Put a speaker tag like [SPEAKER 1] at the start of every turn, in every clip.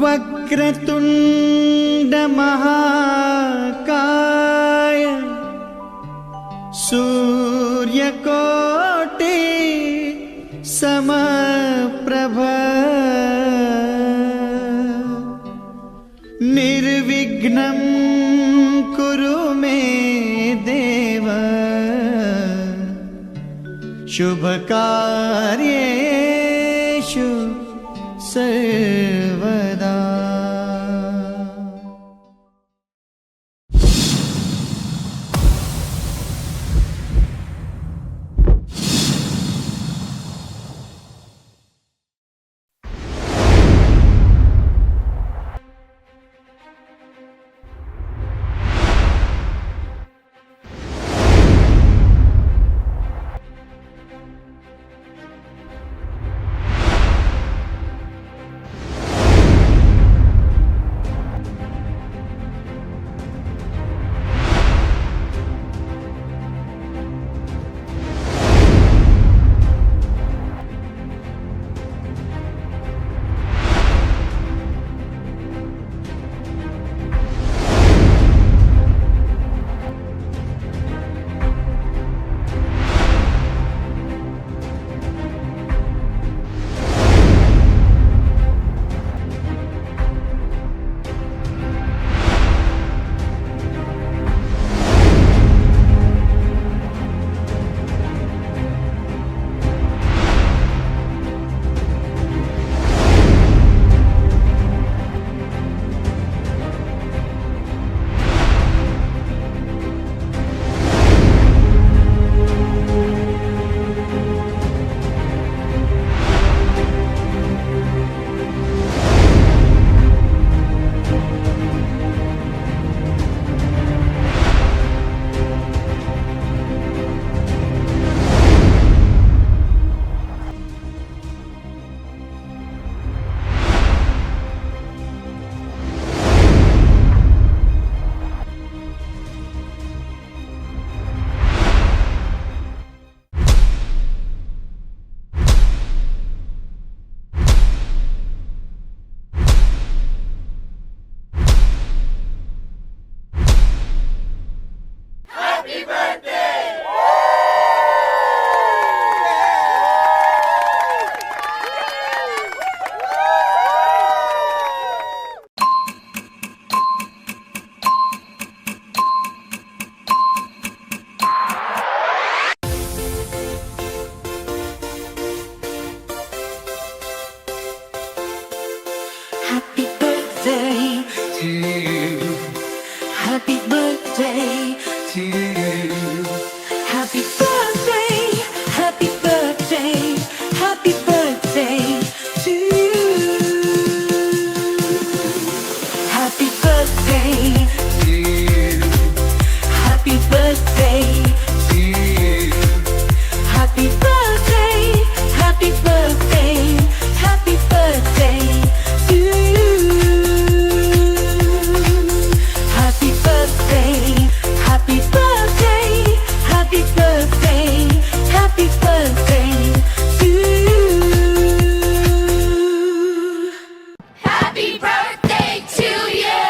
[SPEAKER 1] वक्रतुंड महाकाय सूर्यकोटि समप्रभ निर्विघ्नं कुरु मे देव शुभकार्येषु सर्वदा।
[SPEAKER 2] Happy birthday to you. Happy birthday to you. Happy birthday, happy birthday, happy birthday to you. Happy birthday to you. Happy birthday to you. Happy birthday, happy birthday, happy birthday to you. Happy birthday, happy birthday, happy birthday, happy birthday to you.
[SPEAKER 3] Happy birthday to you!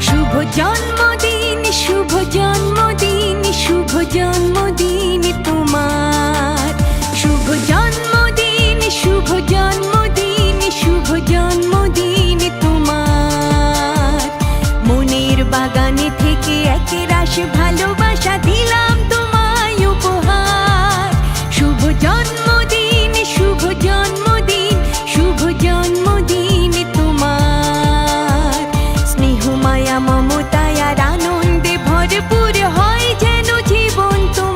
[SPEAKER 2] শুভ জন্মদিন, শুভ জন্মদিন, শুভ জন্মদিন তোমার। শুভ জন্মদিন, শুভ জন্মদিন, শুভ জন্মদিন তোমার। মনের বাগানে থেকে একরাশ ভালোবাসা দিলাম তোমায় উপহার। শুভ জন্মদিন, শুভ জন্মদিন, শুভ জন্মদিন তোমার। স্নেহ মায়া মমতায় আর আনন্দে ভরপুর হয় যেন জীবন তোমার।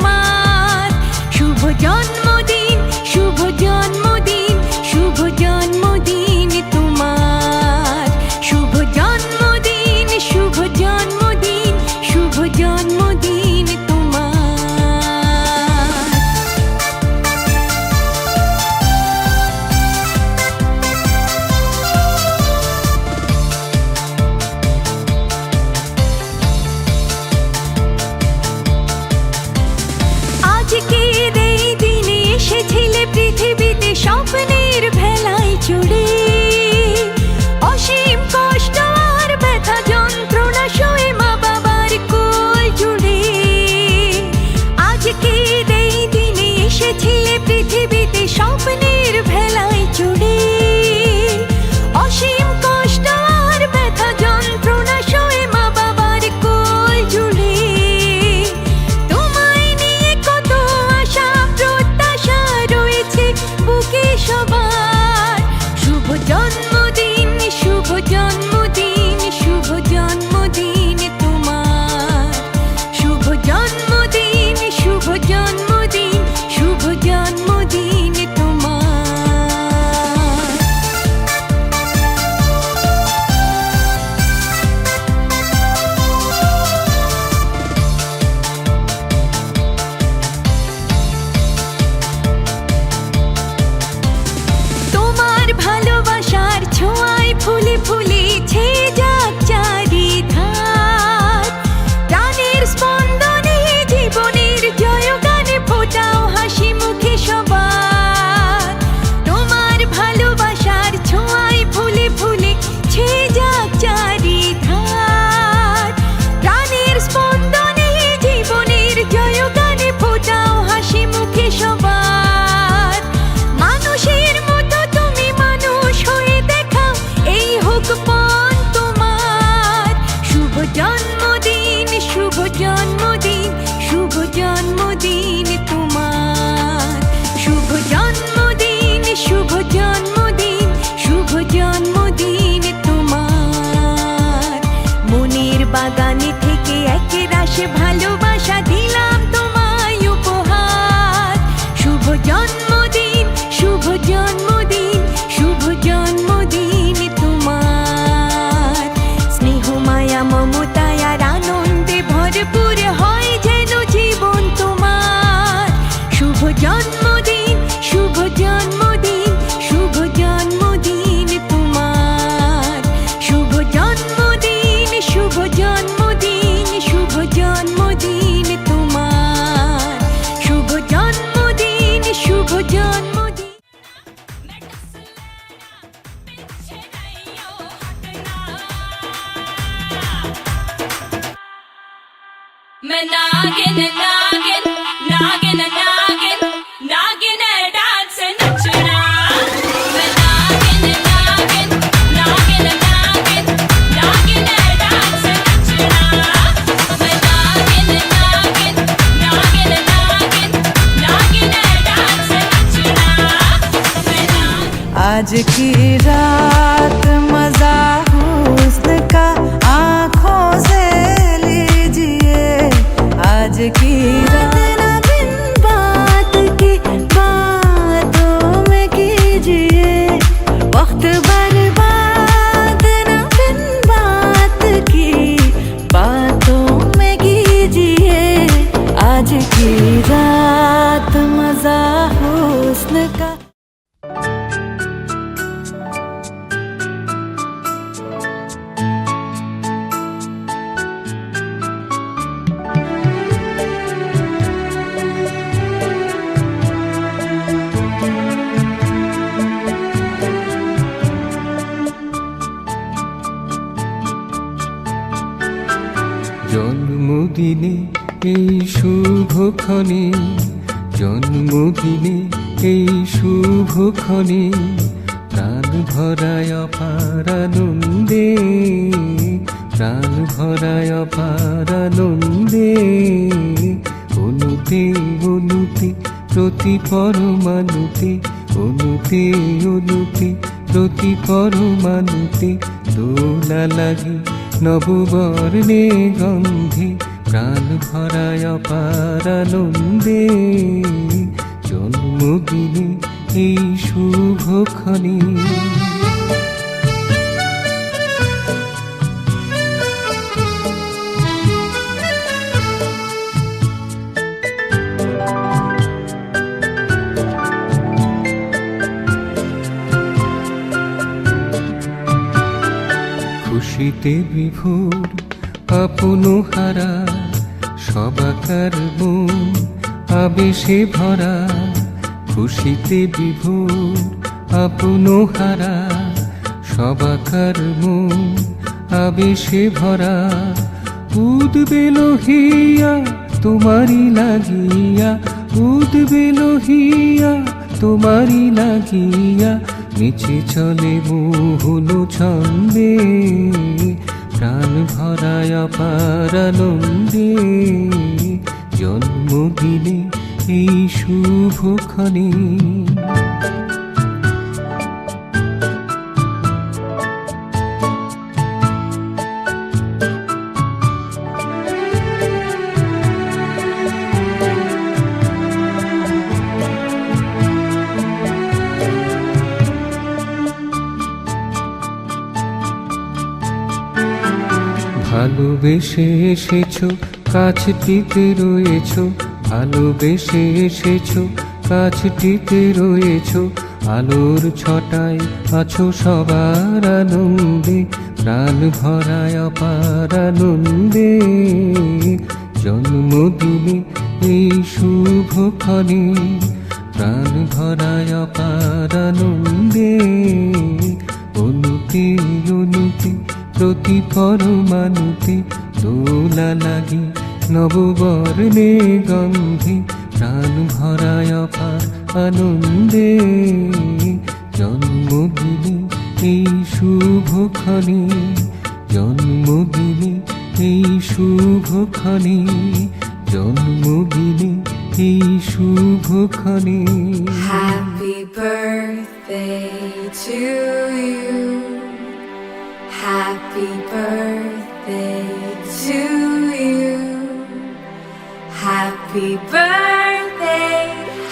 [SPEAKER 2] আজকের এই দিনে এসেছিলে পৃথিবীতে স্বপ্নের ভেলায় চড়ে অসীম কষ্ট আর ব্যথা যন্ত্রণা সয়ে মা বাবার কোল জুড়ে আজকের এই দিনে এসেছিলে পৃথিবীতে স্বপ্নের ভেলায় চড়ে অসীম কষ্ট আর ব্যথা যন্ত্রণা সয়ে মা বাবার কোল জুড়ে তোমায় নিয়ে কত আশা প্রত্যাশা রয়েছে বুকে সবার শুভ জন্মদিন শুভ জন্মদিন শুভ জন্মদিন তোমার শুভ জন্মদিন শুভ জন্মদিন শুভ জন্মদিন তোমার তোমার ভালোবাসার ছোঁয়ায় ফুলে ফুলেছে যাক চারিধার প্রাণের স্পন্দনে জীবনের জয়গানে ফোটাও হাসি মুখে সবার তোমার ভালোবাসার ছোঁয়ায় ফুলে ফুলেছে যাক চারিধার প্রাণের স্পন্দনে জীবনের জয়গানে ফোটাও হাসি মুখে সবার মানুষের মতো তুমি মানুষ হয়ে দেখাও এই হোক পণ তোমার শুভ জন্মদিন শুভ জন্মদিন শুভ জন্মদিন তোমার শুভ জন্মদিন শুভ জন্মদিন শুভ জন্মদিন তোমার মনের বাগানে থেকে একরাশে ভালোবাসা দিলাম তোমায় উপহার শুভ জন্মদিন শুভ জন্মদিন শুভ জন্মদিন তোমার স্নেহ মায়া মমতায় আর আনন্দে ভরপুর হয় যেন জীবন তোমার শুভ জন্মদিন শুভ জন্মদিন শুভ জন্মদিন তোমার শুভ জন্মদিন শুভ জন্মদিন শুভ জন্মদিন তোমার শুভ জন্মদিন শুভ জন্মদিন
[SPEAKER 3] मैं नागिन नागिन नागिन नागिन नागिन डांस नचना मैं नागिन नागिन नागिन नागिन नागिन डांस नचना मैं नागिन नागिन नागिन नागिन नागिन डांस नचना मैं
[SPEAKER 1] आज की रात मजा हुस्न का आंखों से लीजिए आज की रात ना बिन बात की बातों में कीजिए वक्त बर्बाद ना बिन बात की बातों में कीजिए आज की रात मजा हुस्न का
[SPEAKER 4] জন্মদিনে এই শুভক্ষণে জন্মদিনে এই শুভক্ষণে প্রাণ ভরায় অপার আনন্দে প্রাণ ভরায় অপার আনন্দে অনুতে অনুতে প্রতি পরমাণুতে অনুতে অনুতে প্রতি পরমাণুতে দোলা লাগে নববর্ণে গন্ধে প্রাণ ভরায় অপার আনন্দে জন্মদিনে এই শুভক্ষণে খুশিতে বিভোর আপন হারা সবাকার মন আবেশে ভরা খুশিতে বিভোর আপন হারা সবাকার মন আবেশে ভরা উদবে লোহিয়া তোমারি লাগিয়া উদবে লোহিয়া তোমারি লাগিয়া নিচে চলে মোহন ছন্দে প্রাণ ভরায় অপার আনন্দে জন্মদিনে এই শুভক্ষণে ভালোবেসে এসেছো কাছটিতে রয়েছো ভালোবেসে এসেছো কাছটিতে রয়েছো আলোর ছটায় আছো সবার আনন্দে প্রাণ ভরায় অপার আনন্দে জন্মদিনে এই শুভক্ষণে প্রাণ ভরায় অপার আনন্দে অনুতে অনুতে প্রতি পরমাণুতে দোলা লাগি নববর্ণে গন্ধে প্রাণ ভরায় অপার আনন্দে জন্মদিনে এই শুভক্ষণে জন্মদিনে এই শুভক্ষণে জন্মদিনে এই শুভক্ষণে
[SPEAKER 2] Happy birthday to you. Happy birthday to you. Happy birthday,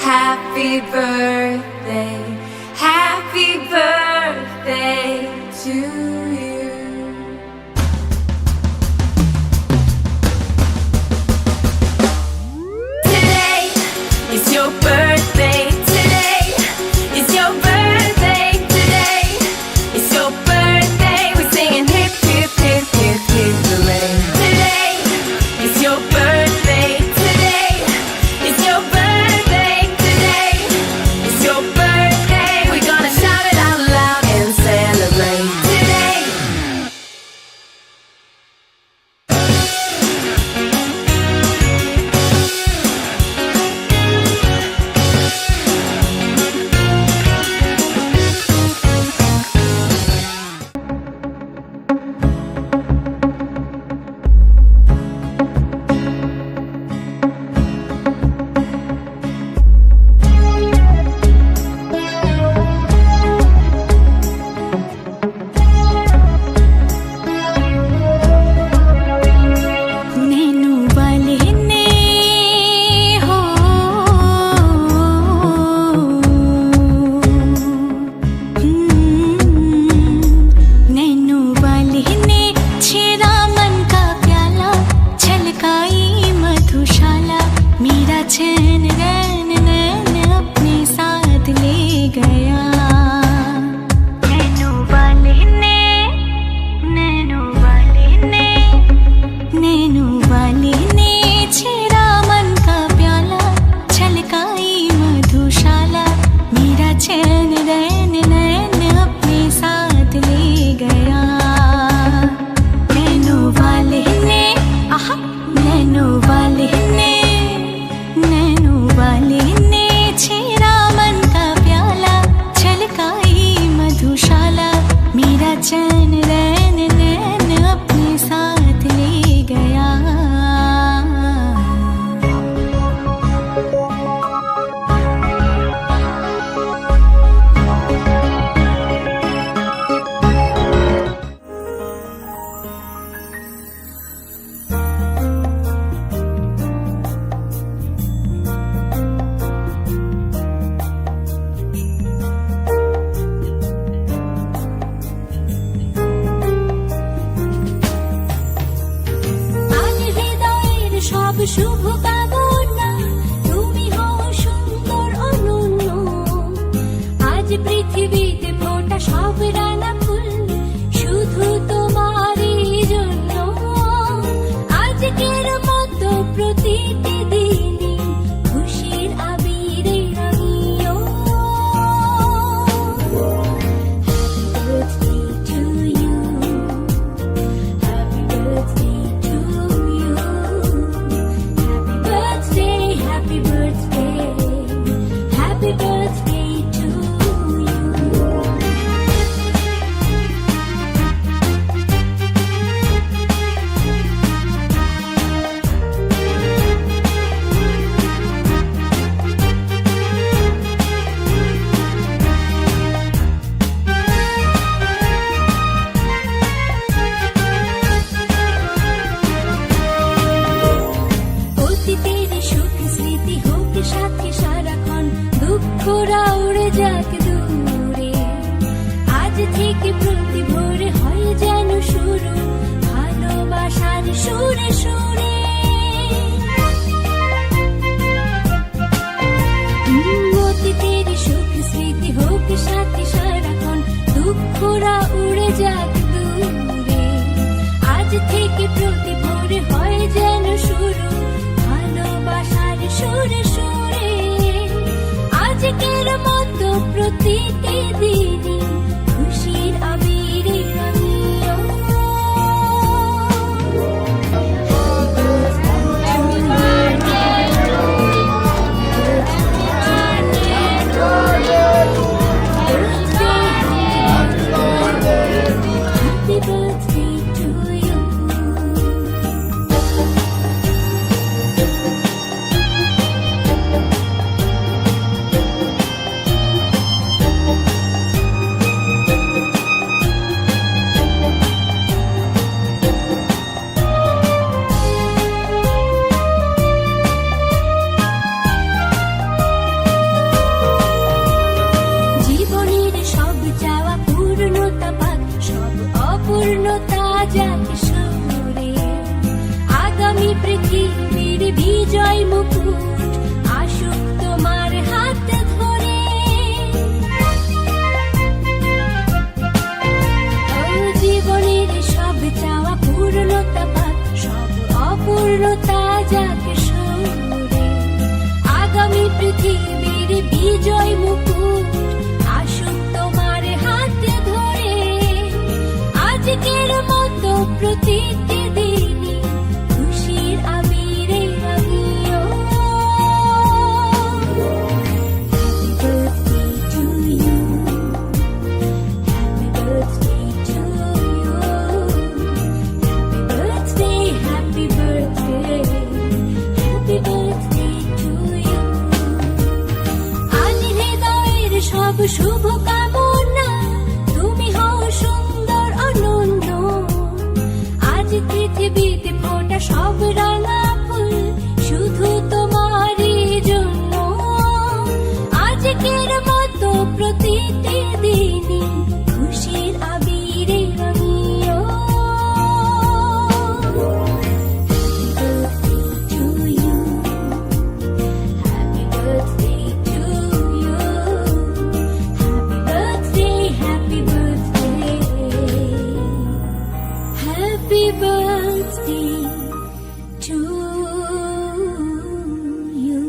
[SPEAKER 2] happy birthday, happy birthday to you. Today is your birthday. Today is your birthday. Today is your birthday. We're singing hip hip hip hip hip hooray. Today is your birthday. Today is your birthday. Today is your birthday. We're gonna shout it out loud and celebrate today.
[SPEAKER 3] সুরে সুরে অতীতের সুখ স্মৃতি হোক সাথে সারাক্ষণ, দুঃখরা উড়ে যাক দূরে। আজ থেকে প্রতি ভোরে হয় যেন শুরু ভালোবাসার সুরে সুরে। আজকের মতো প্রতিটি দিনই খুশির আবিরে রাঙিও। Happy birthday to you. জীবনের সব চাওয়া পূর্ণতা পাক, সব অপূর্ণতা যাক সরে। আগামী পৃথিবীর বিজয় মুকুট আসুক তোমার হাত ধরে। ও জীবনের সব চাওয়া পূর্ণতা পাক, সব অপূর্ণতা যাক সরে। আগামী পৃথিবীর বিজয় মুকুট আসুক তোমার হাতে ধরে। আজকের মতো প্রতিটি দিনই খুশির আবিরে রাঙিও। Happy birthday to you. Happy birthday, happy birthday, happy birthday to you. আজ হৃদয়ের সব শুভ কামনা, তুমি হও সুন্দর অনন্য। আজ পৃথিবীতে ফোটা সব রাঙা ফুল শুধু তোমারই জন্য। আজকের মতো প্রতিটি দিনই খুশির আবিরে রাঙিও। Happy birthday to you. Happy birthday, happy birthday, happy birthday to you.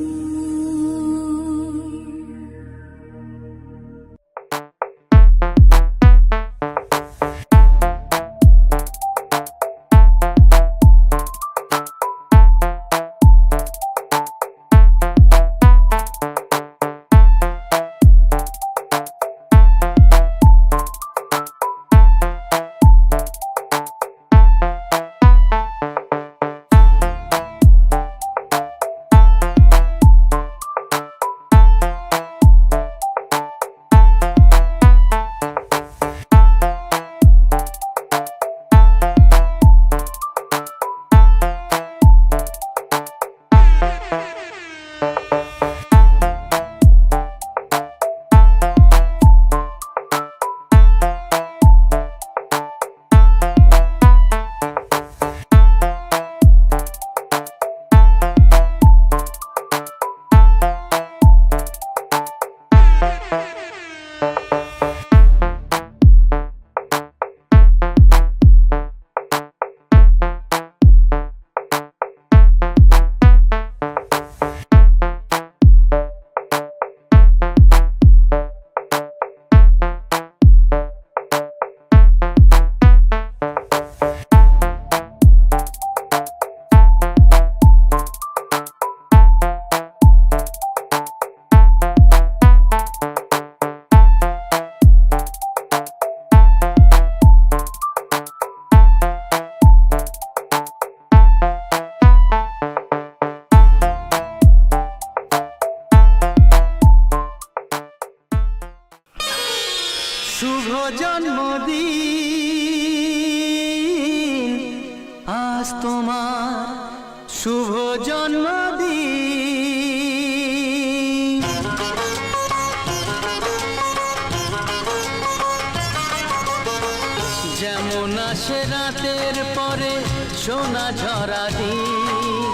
[SPEAKER 5] শুভ জন্মদিন আজ তোমার, শুভ জন্মদিন। যেমন আসে রাতের পরে সোনা ঝরা দিন।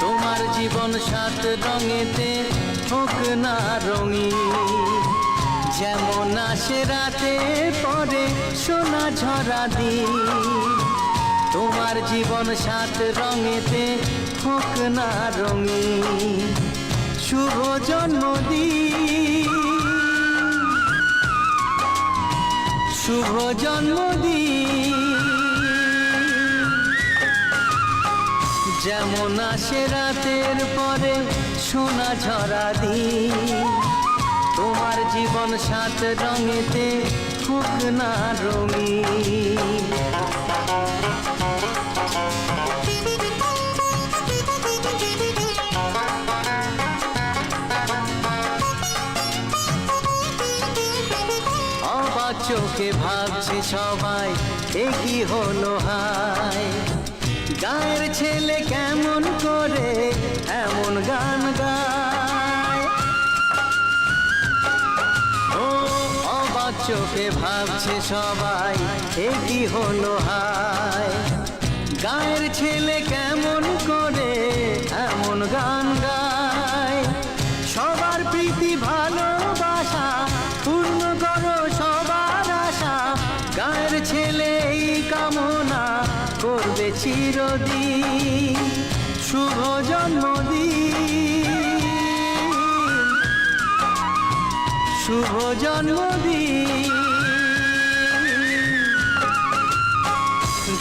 [SPEAKER 5] তোমার জীবন সাত রঙেতে হোক না রঙিন, যেমন আসে রাতে পরে সোনা ঝরা দিন। তোমার জীবন সাত রঙেতে হোক না রঙিন। শুভ জন্মদিন, শুভ জন্মদিন। যেমন আসে রাতের পরে সোনা ঝরা দিন। তোমার জীবন সাত রঙেতে হোক না রঙিন। অবাক চোখে ভাবছে সবাই এ কি হলো হায়, গায়ের ছেলে কেমন করে এমন গান গায়। ও অবাক চোখে ভাবছে সবাই এ কি হলো হায়, গায়ের ছেলে কেমন করে এমন গান গায়। সবার প্রীতি ভালোবাসা পূর্ণ করো সবার আশা, গায়ের ছেলে এই কামনা করবে চিরদিন। শুভ জন্মদিন, শুভ জন্মদিন।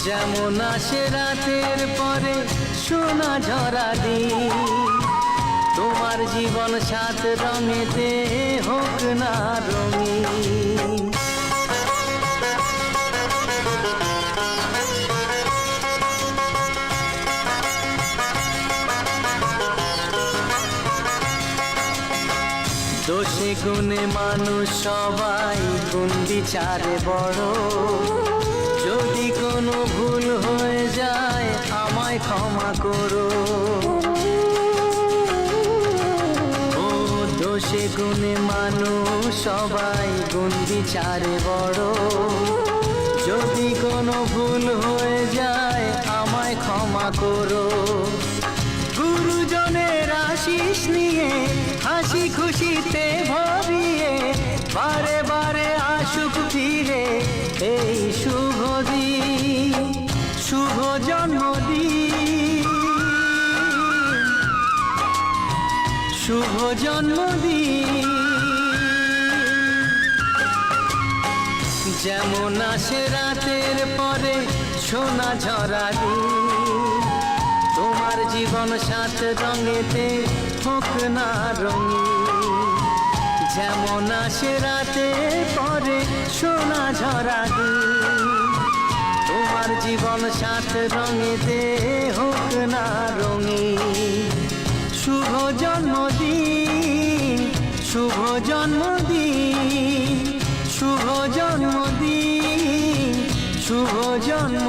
[SPEAKER 5] যেমন আসে রাতের পরে সোনা ঝরা দিন। তোমার জীবন সাত রঙেতে হোক না রঙিন। দোষে গুণে মানুষ সবাই, গুণ বিচারে বড়। যদি কোনো ভুল হয়ে যায় আমায় ক্ষমা করো। ও দোষে গুণে মানুষ সবাই, গুণ বিচারে বড়। যদি কোনো ভুল হয়ে যায় আমায় ক্ষমা করো। গুরুজনের আশিস নিয়ে হাসি খুশিতে ভরিয়ে বারে বারে আসুক ফিরে এই শুভ দিন। শুভ জন্মদিন, শুভ জন্মদিন। যেমন আসে রাতের পরে সোনা ঝরা দিন। তোমার জীবন সাত রঙেতে হোক না রঙিন। যেমন আসে রাতে পরে সোনা ঝরা দিন। তোমার জীবন সাত রঙেতে হোক না রঙিন। শুভ জন্মদিন, শুভ জন্মদিন, শুভ জন্মদিন, শুভ জন্ম